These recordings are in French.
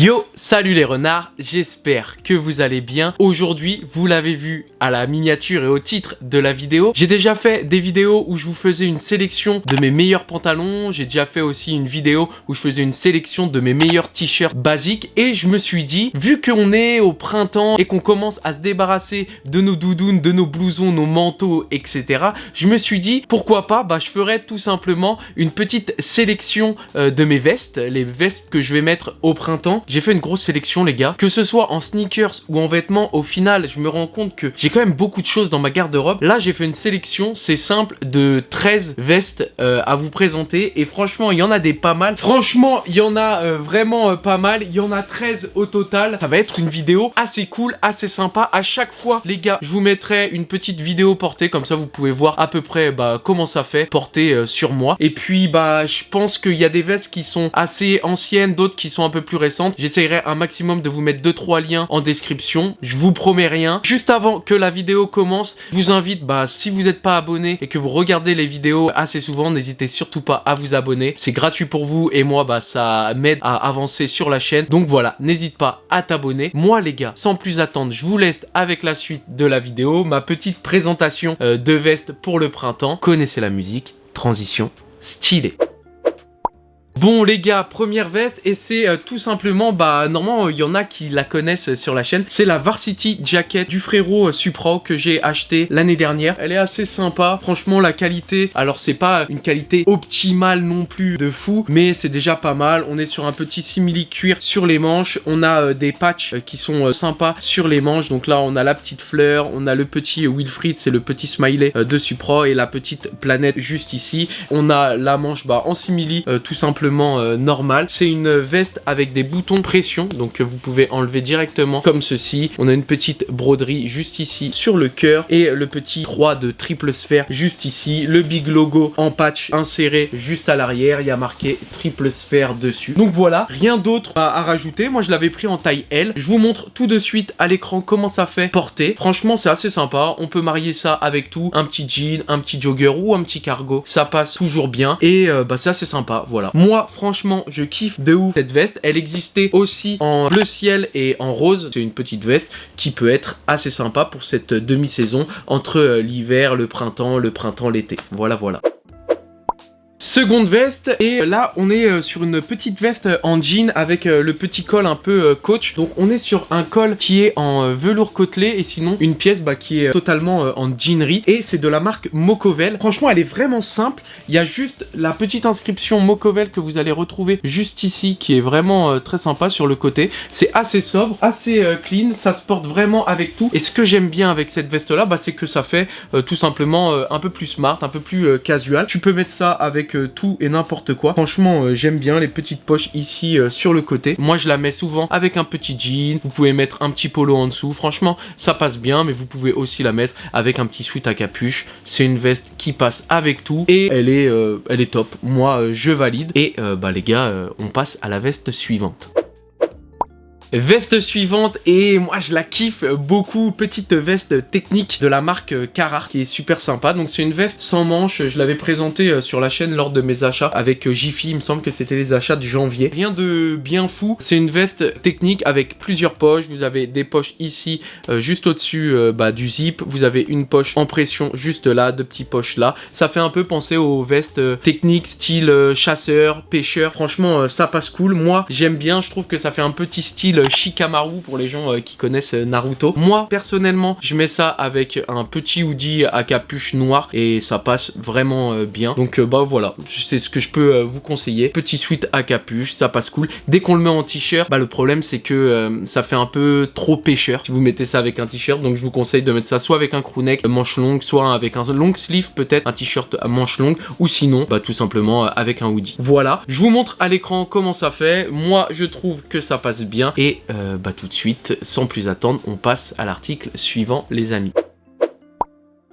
Yo, salut les renards, j'espère que vous allez bien. Aujourd'hui, vous l'avez vu à la miniature et au titre de la vidéo, j'ai déjà fait des vidéos où je vous faisais une sélection de mes meilleurs pantalons, j'ai déjà fait aussi une vidéo où je faisais une sélection de mes meilleurs t-shirts basiques et je me suis dit, vu qu'on est au printemps et qu'on commence à se débarrasser de nos doudounes, de nos blousons, nos manteaux, etc., je me suis dit, pourquoi pas, je ferais tout simplement une petite sélection de mes vestes, les vestes que je vais mettre au printemps. J'ai fait une grosse sélection les gars, que ce soit en sneakers ou en vêtements, au final je me rends compte que j'ai quand même beaucoup de choses dans ma garde-robe. Là j'ai fait une sélection, c'est simple, de 13 vestes à vous présenter et franchement il y en a des pas mal. Franchement il y en a vraiment pas mal, il y en a 13 au total. Ça va être une vidéo assez cool, assez sympa. À chaque fois les gars je vous mettrai une petite vidéo portée, comme ça vous pouvez voir à peu près comment ça fait porter sur moi. Et puis je pense qu'il y a des vestes qui sont assez anciennes, d'autres qui sont un peu plus récentes. J'essaierai un maximum de vous mettre 2-3 liens en description. Je vous promets rien. Juste avant que la vidéo commence, je vous invite, si vous n'êtes pas abonné et que vous regardez les vidéos assez souvent, n'hésitez surtout pas à vous abonner. C'est gratuit pour vous et moi, ça m'aide à avancer sur la chaîne. Donc voilà, n'hésite pas à t'abonner. Moi les gars, sans plus attendre, je vous laisse avec la suite de la vidéo. Ma petite présentation de veste pour le printemps. Connaissez la musique, transition stylée. Bon les gars, première veste et c'est tout simplement, normalement il y en a qui la connaissent sur la chaîne. C'est la Varsity Jacket du frérot Supra que j'ai acheté l'année dernière. Elle est assez sympa, franchement la qualité, alors c'est pas une qualité optimale non plus de fou, mais c'est déjà pas mal. On est sur un petit simili cuir sur les manches, on a des patchs qui sont sympas sur les manches. Donc là on a la petite fleur, on a le petit Wilfried, c'est le petit smiley de Supra et la petite planète juste ici. On a la manche en simili tout simplement normal. C'est une veste avec des boutons pression, donc vous pouvez enlever directement comme ceci. On a une petite broderie juste ici sur le cœur et le petit 3 de triple sphère juste ici. Le big logo en patch inséré juste à l'arrière, il y a marqué triple sphère dessus. Donc voilà, rien d'autre à rajouter. Moi je l'avais pris en taille L. Je vous montre tout de suite à l'écran comment ça fait porter. Franchement c'est assez sympa, on peut marier ça avec tout, un petit jean, un petit jogger ou un petit cargo, ça passe toujours bien et c'est assez sympa. Voilà, moi franchement je kiffe de ouf cette veste. Elle existait aussi en bleu ciel et en rose. C'est une petite veste qui peut être assez sympa pour cette demi-saison entre l'hiver, le printemps, l'été. Voilà. Seconde veste, et là on est sur une petite veste en jean avec le petit col un peu coach. Donc on est sur un col qui est en velours côtelé et sinon une pièce qui est totalement en jeanerie et c'est de la marque Mokovel. Franchement elle est vraiment simple, il y a juste la petite inscription Mokovel que vous allez retrouver juste ici qui est vraiment très sympa sur le côté. C'est assez sobre, assez clean, ça se porte vraiment avec tout et ce que j'aime bien avec cette veste là c'est que ça fait tout simplement un peu plus smart, un peu plus casual. Tu peux mettre ça avec tout et n'importe quoi. Franchement j'aime bien les petites poches ici sur le côté. Moi je la mets souvent avec un petit jean, vous pouvez mettre un petit polo en dessous, franchement ça passe bien, mais vous pouvez aussi la mettre avec un petit sweat à capuche. C'est une veste qui passe avec tout et elle est top. Moi je valide et les gars on passe à la veste suivante. Veste suivante et moi je la kiffe beaucoup, petite veste technique de la marque Carhartt qui est super sympa. Donc c'est une veste sans manches, je l'avais présentée sur la chaîne lors de mes achats avec Jiffy, il me semble que c'était les achats de janvier. Rien de bien fou, c'est une veste technique avec plusieurs poches. Vous avez des poches ici juste au-dessus du zip, vous avez une poche en pression juste là, deux petites poches là. Ça fait un peu penser aux vestes techniques style chasseur, pêcheur. Franchement ça passe cool, moi j'aime bien, je trouve que ça fait un petit style Shikamaru pour les gens qui connaissent Naruto. Moi personnellement je mets ça avec un petit hoodie à capuche noire et ça passe vraiment bien. Donc voilà, c'est ce que je peux vous conseiller. Petit sweat à capuche, ça passe cool. Dès qu'on le met en t-shirt, le problème c'est que ça fait un peu trop pêcheur si vous mettez ça avec un t-shirt. Donc je vous conseille de mettre ça soit avec un crewneck manche longue, soit avec un long sleeve, peut-être un t-shirt à manche longue, ou sinon tout simplement avec un hoodie. Voilà, je vous montre à l'écran comment ça fait. Moi je trouve que ça passe bien et tout de suite, sans plus attendre, on passe à l'article suivant les amis.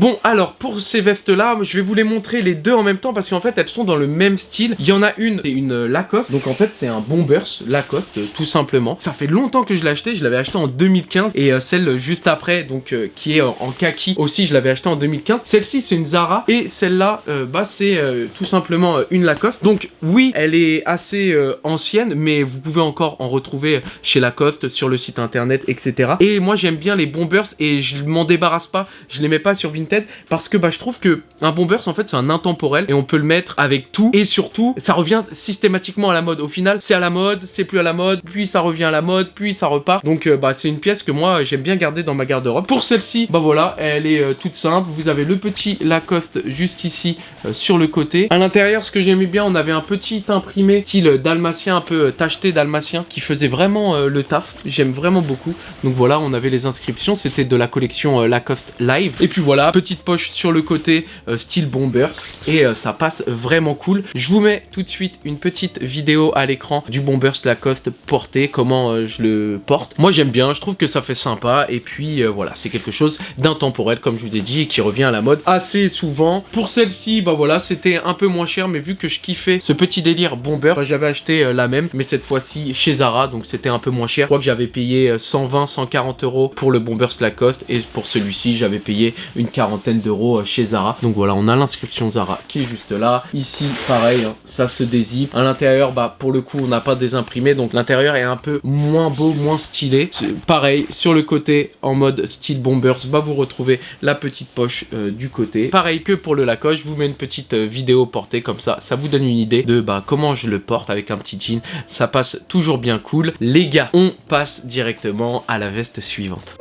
Bon, alors pour ces vestes là, je vais vous les montrer les deux en même temps parce qu'en fait elles sont dans le même style. Il y en a une, c'est une Lacoste, donc en fait c'est un Bombers Lacoste tout simplement. Ça fait longtemps que je l'ai acheté, je l'avais acheté en 2015 et celle juste après, donc qui est en kaki aussi, je l'avais acheté en 2015. Celle-ci c'est une Zara et celle-là bah c'est tout simplement une Lacoste. Donc oui, elle est assez ancienne, mais vous pouvez encore en retrouver chez Lacoste, sur le site internet, etc. Et moi j'aime bien les Bombers et je m'en débarrasse pas, je les mets pas sur Vinted parce que bah je trouve que un Bombers en fait c'est un intemporel et on peut le mettre avec tout et surtout ça revient systématiquement à la mode. Au final c'est à la mode, c'est plus à la mode, puis ça revient à la mode, puis ça repart. Donc bah c'est une pièce que moi j'aime bien garder dans ma garde-robe. Pour celle-ci, bah voilà, elle est toute simple. Vous avez le petit Lacoste juste ici sur le côté. À l'intérieur, ce que j'aimais bien, on avait un petit imprimé style dalmatien, un peu tacheté dalmatien, qui faisait vraiment le taf. J'aime vraiment beaucoup. Donc voilà, on avait les inscriptions, c'était de la collection Lacoste Live. Et puis voilà, petite poche sur le côté style Bombers et ça passe vraiment cool. Je vous mets tout de suite une petite vidéo à l'écran du Bombers Lacoste porté, comment je le porte. Moi j'aime bien, je trouve que ça fait sympa et puis voilà, c'est quelque chose d'intemporel comme je vous ai dit et qui revient à la mode assez souvent. Pour celle-ci, bah voilà, c'était un peu moins cher, mais vu que je kiffais ce petit délire Bomber, bah, j'avais acheté la même, mais cette fois-ci chez Zara, donc c'était un peu moins cher. Je crois que j'avais payé 120-140 € pour le Bombers Lacoste et pour celui-ci j'avais payé une quarantaine d'euros chez Zara. Donc voilà, on a l'inscription Zara qui est juste là. Ici pareil, hein, ça se dézippe. À l'intérieur, bah pour le coup on n'a pas désimprimé, donc l'intérieur est un peu moins beau, moins stylé. Pareil sur le côté en mode style Bombers, bah vous retrouvez la petite poche du côté. Pareil que pour le Lacoste, je vous mets une petite vidéo portée comme ça vous donne une idée de bah comment je le porte avec un petit jean. Ça passe toujours bien cool. Les gars, on passe directement à la veste suivante.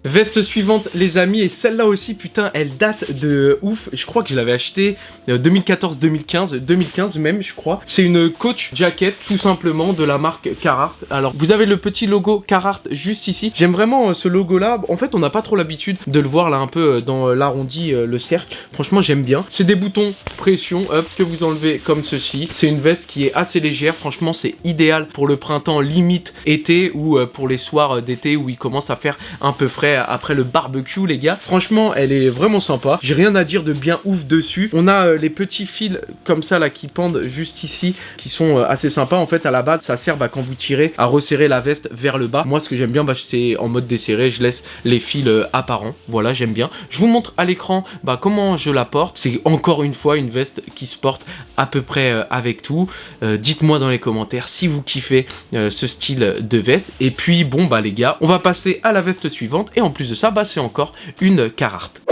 Veste suivante les amis, et celle-là aussi putain elle date de ouf. Je crois que je l'avais acheté 2014-2015 même je crois. C'est une coach jacket tout simplement de la marque Carhartt. Alors vous avez le petit logo Carhartt juste ici. J'aime vraiment ce logo là. En fait on n'a pas trop l'habitude de le voir là un peu dans l'arrondi, le cercle. Franchement j'aime bien. C'est des boutons pression hop que vous enlevez comme ceci. C'est une veste qui est assez légère. Franchement c'est idéal pour le printemps limite été ou pour les soirs d'été où il commence à faire un peu frais après le barbecue les gars. Franchement elle est vraiment sympa, j'ai rien à dire de bien ouf dessus. On a les petits fils comme ça là qui pendent juste ici qui sont assez sympas. En fait à la base ça sert bah, quand vous tirez à resserrer la veste vers le bas. Moi ce que j'aime bien bah, c'est en mode desserré, je laisse les fils apparents. Voilà j'aime bien. Je vous montre à l'écran bah, comment je la porte. C'est encore une fois une veste qui se porte à peu près avec tout. Dites-moi dans les commentaires si vous kiffez ce style de veste. Et puis bon bah les gars, on va passer à la veste suivante et en plus de ça, bah, c'est encore une Carhartt.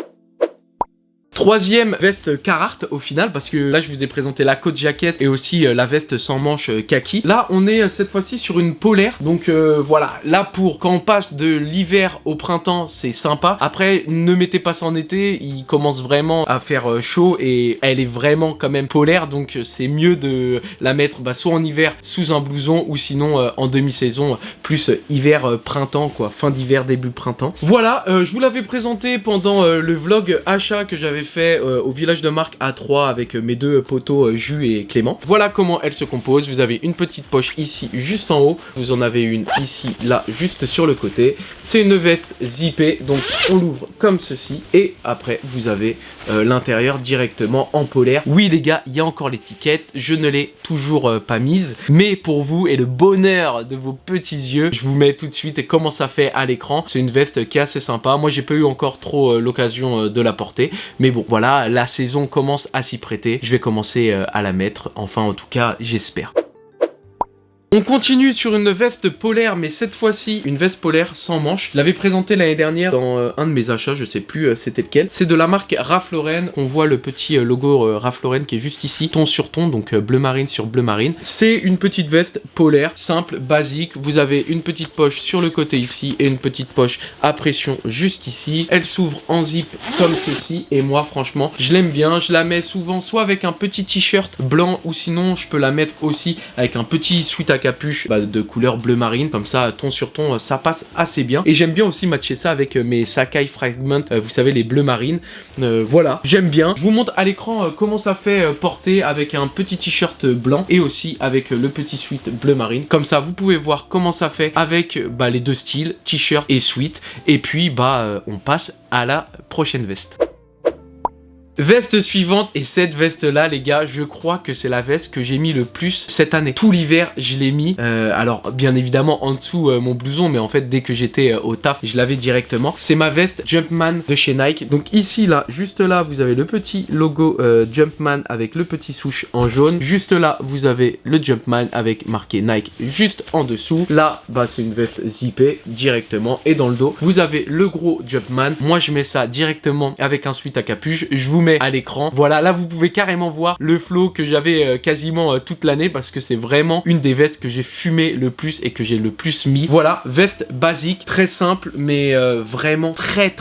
Troisième veste Carhartt au final, parce que là je vous ai présenté la coat jacket et aussi la veste sans manches kaki. Là on est cette fois-ci sur une polaire, donc voilà, là pour quand on passe de l'hiver au printemps c'est sympa. Après ne mettez pas ça en été, il commence vraiment à faire chaud et elle est vraiment quand même polaire, donc c'est mieux de la mettre bah, soit en hiver sous un blouson ou sinon en demi-saison plus hiver printemps quoi, fin d'hiver début printemps. Voilà, je vous l'avais présenté pendant le vlog achat que j'avais fait au village de Marc à 3 avec mes deux potos Jus et Clément. Voilà comment elle se compose. Vous avez une petite poche ici juste en haut, vous en avez une ici là juste sur le côté. C'est une veste zippée, donc on l'ouvre comme ceci et après vous avez l'intérieur directement en polaire. Oui les gars, il y a encore l'étiquette, je ne l'ai toujours pas mise, mais pour vous et le bonheur de vos petits yeux, je vous mets tout de suite comment ça fait à l'écran. C'est une veste qui est assez sympa. Moi j'ai pas eu encore trop l'occasion de la porter, mais bon voilà, la saison commence à s'y prêter. Je vais commencer à la mettre, enfin en tout cas j'espère. On continue sur une veste polaire, mais cette fois-ci une veste polaire sans manches. Je l'avais présentée l'année dernière dans un de mes achats, je sais plus c'était lequel. C'est de la marque Ralph Lauren. On voit le petit logo Ralph Lauren qui est juste ici, ton sur ton, donc bleu marine sur bleu marine. C'est une petite veste polaire, simple, basique. Vous avez une petite poche sur le côté ici et une petite poche à pression juste ici. Elle s'ouvre en zip comme ceci et moi franchement je l'aime bien. Je la mets souvent soit avec un petit t-shirt blanc ou sinon je peux la mettre aussi avec un petit sweat à capuche de couleur bleu marine, comme ça ton sur ton ça passe assez bien. Et j'aime bien aussi matcher ça avec mes Sacai Fragment, vous savez les bleus marines. Voilà, j'aime bien. Je vous montre à l'écran comment ça fait porter avec un petit t-shirt blanc et aussi avec le petit sweat bleu marine. Comme ça vous pouvez voir comment ça fait avec les deux styles, t-shirt et sweat. Et puis on passe à la prochaine veste. Veste suivante, et cette veste là les gars, je crois que c'est la veste que j'ai mis le plus cette année. Tout l'hiver je l'ai mis, alors bien évidemment en dessous mon blouson, mais en fait dès que j'étais au taf je l'avais directement. C'est ma veste Jumpman de chez Nike. Donc ici là, juste là vous avez le petit logo Jumpman avec le petit souche en jaune. Juste là vous avez le Jumpman avec marqué Nike juste en dessous. Là c'est une veste zippée directement, et dans le dos vous avez le gros Jumpman. Moi je mets ça directement avec un sweat à capuche. Je vous mets à l'écran. Voilà, là vous pouvez carrément voir le flow que j'avais quasiment toute l'année, parce que c'est vraiment une des vestes que j'ai fumé le plus et que j'ai le plus mis. Voilà, veste basique, très simple, mais vraiment très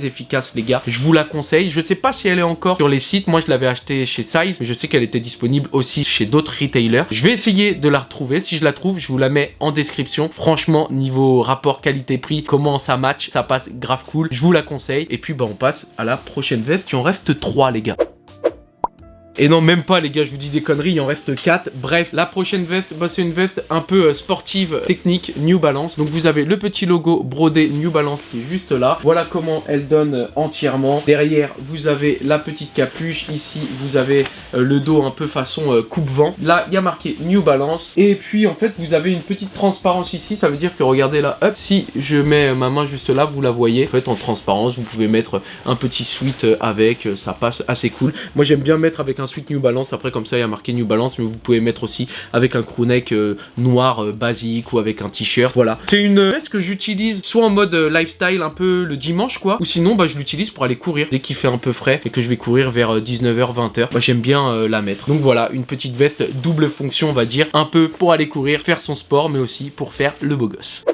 efficace les gars. Je vous la conseille. Je sais pas si elle est encore sur les sites. Moi je l'avais acheté chez Size, mais je sais qu'elle était disponible aussi chez d'autres retailers. Je vais essayer de la retrouver. Si je la trouve, je vous la mets en description. Franchement, niveau rapport qualité-prix, comment ça match, ça passe grave cool. Je vous la conseille. Et puis on passe à la prochaine veste. Il en reste 3 les gars. Et non, même pas les gars, je vous dis des conneries, il en reste 4. Bref, la prochaine veste, c'est une veste un peu sportive, technique, New Balance. Donc vous avez le petit logo brodé New Balance qui est juste là. Voilà comment elle donne entièrement. Derrière, vous avez la petite capuche. Ici, vous avez le dos un peu façon coupe-vent. Là, il y a marqué New Balance. Et puis, en fait, vous avez une petite transparence ici. Ça veut dire que, regardez là, hop, si je mets ma main juste là, vous la voyez. En fait, en transparence, vous pouvez mettre un petit sweat avec. Ça passe assez cool. Moi, j'aime bien mettre avec un sweat New Balance. Après comme ça il y a marqué New Balance, mais vous pouvez mettre aussi avec un crewneck noir basique ou avec un t-shirt. Voilà, c'est une veste que j'utilise soit en mode lifestyle un peu le dimanche quoi, ou sinon je l'utilise pour aller courir dès qu'il fait un peu frais et que je vais courir vers 19h 20h. J'aime bien la mettre. Donc voilà, une petite veste double fonction on va dire, un peu pour aller courir, faire son sport, mais aussi pour faire le beau gosse.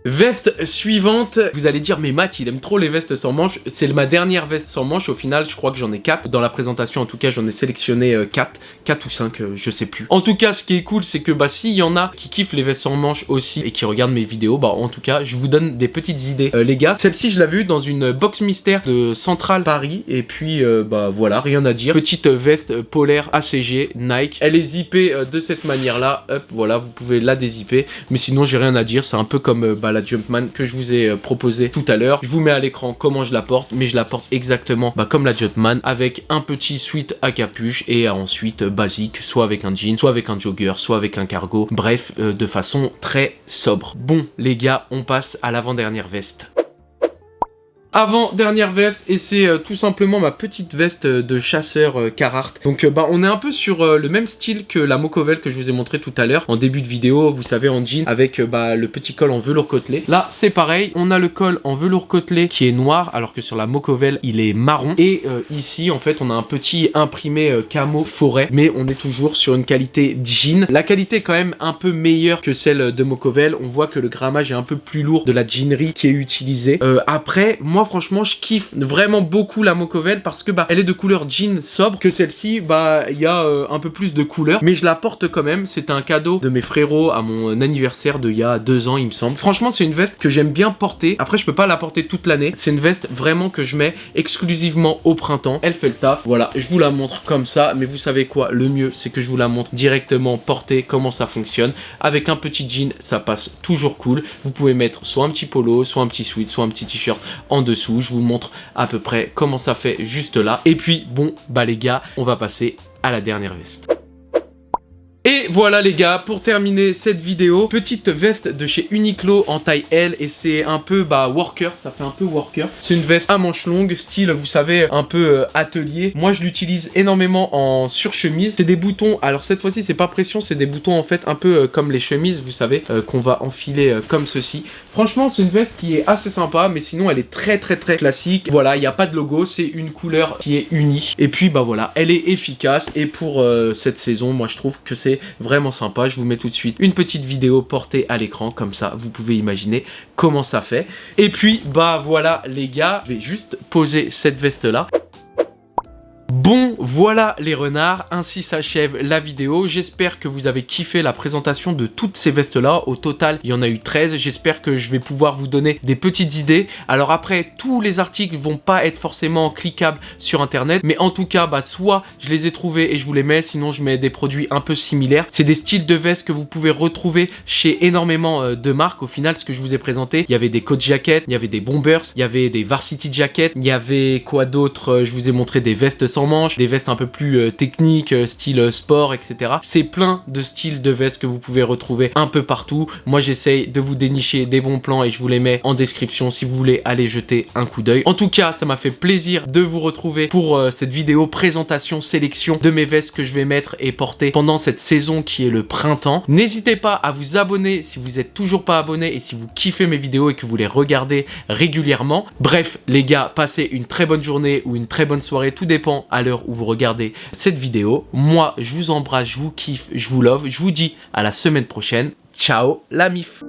Veste suivante, vous allez dire mais Matt il aime trop les vestes sans manches. C'est ma dernière veste sans manches, au final je crois que j'en ai 4. Dans la présentation en tout cas j'en ai sélectionné 4 ou 5, je sais plus. En tout cas ce qui est cool c'est que s'il y en a qui kiffent les vestes sans manches aussi et qui regardent mes vidéos, en tout cas je vous donne des petites idées les gars. Celle-ci je l'avais vue dans une box mystère de Central Paris, et puis voilà, rien à dire. Petite veste polaire ACG Nike, elle est zippée de cette manière là, hop voilà, vous pouvez la dézipper, mais sinon j'ai rien à dire. C'est un peu comme la Jumpman que je vous ai proposé tout à l'heure. Je vous mets à l'écran comment je la porte, mais je la porte exactement comme la Jumpman, avec un petit sweat à capuche et ensuite basique, soit avec un jean, soit avec un jogger, soit avec un cargo, bref de façon très sobre. Bon les gars, on passe à l'avant-dernière veste. Avant-dernière veste, et c'est tout simplement ma petite veste de chasseur Carhartt. Donc on est un peu sur le même style que la Mocovel que je vous ai montré tout à l'heure en début de vidéo, vous savez, en jean avec le petit col en velours côtelé. Là c'est pareil, on a le col en velours côtelé qui est noir alors que sur la Mocovel il est marron, et ici en fait on a un petit imprimé camo forêt, mais on est toujours sur une qualité jean. La qualité est quand même un peu meilleure que celle de Mocovel. On voit que le grammage est un peu plus lourd de la jeanerie qui est utilisée. Après moi franchement je kiffe vraiment beaucoup la Mocovel parce que elle est de couleur jean sobre, que celle-ci il y a un peu plus de couleur, mais je la porte quand même. C'était un cadeau de mes frérots à mon anniversaire il y a 2 ans il me semble. Franchement c'est une veste que j'aime bien porter. Après je peux pas la porter toute l'année, c'est une veste vraiment que je mets exclusivement au printemps. Elle fait le taf. Voilà, je vous la montre comme ça, mais vous savez quoi, le mieux c'est que je vous la montre directement portée, comment ça fonctionne. Avec un petit jean ça passe toujours cool. Vous pouvez mettre soit un petit polo, soit un petit sweat, soit un petit t-shirt en dessous. Je vous montre à peu près comment ça fait juste là. Et puis bon les gars, on va passer à la dernière veste. Et voilà les gars, pour terminer cette vidéo, petite veste de chez Uniqlo en taille L, et c'est un peu worker, ça fait un peu worker. C'est une veste à manches longues, style vous savez un peu atelier. Moi je l'utilise énormément en surchemise. C'est des boutons, alors cette fois-ci c'est pas pression, c'est des boutons en fait un peu comme les chemises, vous savez, qu'on va enfiler comme ceci. Franchement c'est une veste qui est assez sympa, mais sinon elle est très classique. Voilà, il n'y a pas de logo, c'est une couleur qui est unie. Et puis voilà, elle est efficace, et pour cette saison, moi je trouve que c'est vraiment sympa. Je vous mets tout de suite une petite vidéo portée à l'écran, comme ça vous pouvez imaginer comment ça fait. Et puis voilà les gars, je vais juste poser cette veste là. Bon, voilà les renards, ainsi s'achève la vidéo. J'espère que vous avez kiffé la présentation de toutes ces vestes-là. Au total, il y en a eu 13. J'espère que je vais pouvoir vous donner des petites idées. Alors après, tous les articles vont pas être forcément cliquables sur Internet. Mais en tout cas, soit je les ai trouvés et je vous les mets, sinon je mets des produits un peu similaires. C'est des styles de vestes que vous pouvez retrouver chez énormément de marques. Au final, ce que je vous ai présenté, il y avait des coat jackets, il y avait des bombers, il y avait des varsity jackets, il y avait quoi d'autre? Je vous ai montré des vestes sans manches, des vestes un peu plus techniques, style sport, etc. C'est plein de styles de vestes que vous pouvez retrouver un peu partout. Moi, j'essaye de vous dénicher des bons plans et je vous les mets en description si vous voulez aller jeter un coup d'œil. En tout cas, ça m'a fait plaisir de vous retrouver pour cette vidéo présentation, sélection de mes vestes que je vais mettre et porter pendant cette saison qui est le printemps. N'hésitez pas à vous abonner si vous n'êtes toujours pas abonné et si vous kiffez mes vidéos et que vous les regardez régulièrement. Bref, les gars, passez une très bonne journée ou une très bonne soirée, tout dépend à l'heure où vous regardez cette vidéo. Moi, je vous embrasse, je vous kiffe, je vous love. Je vous dis à la semaine prochaine. Ciao la mif.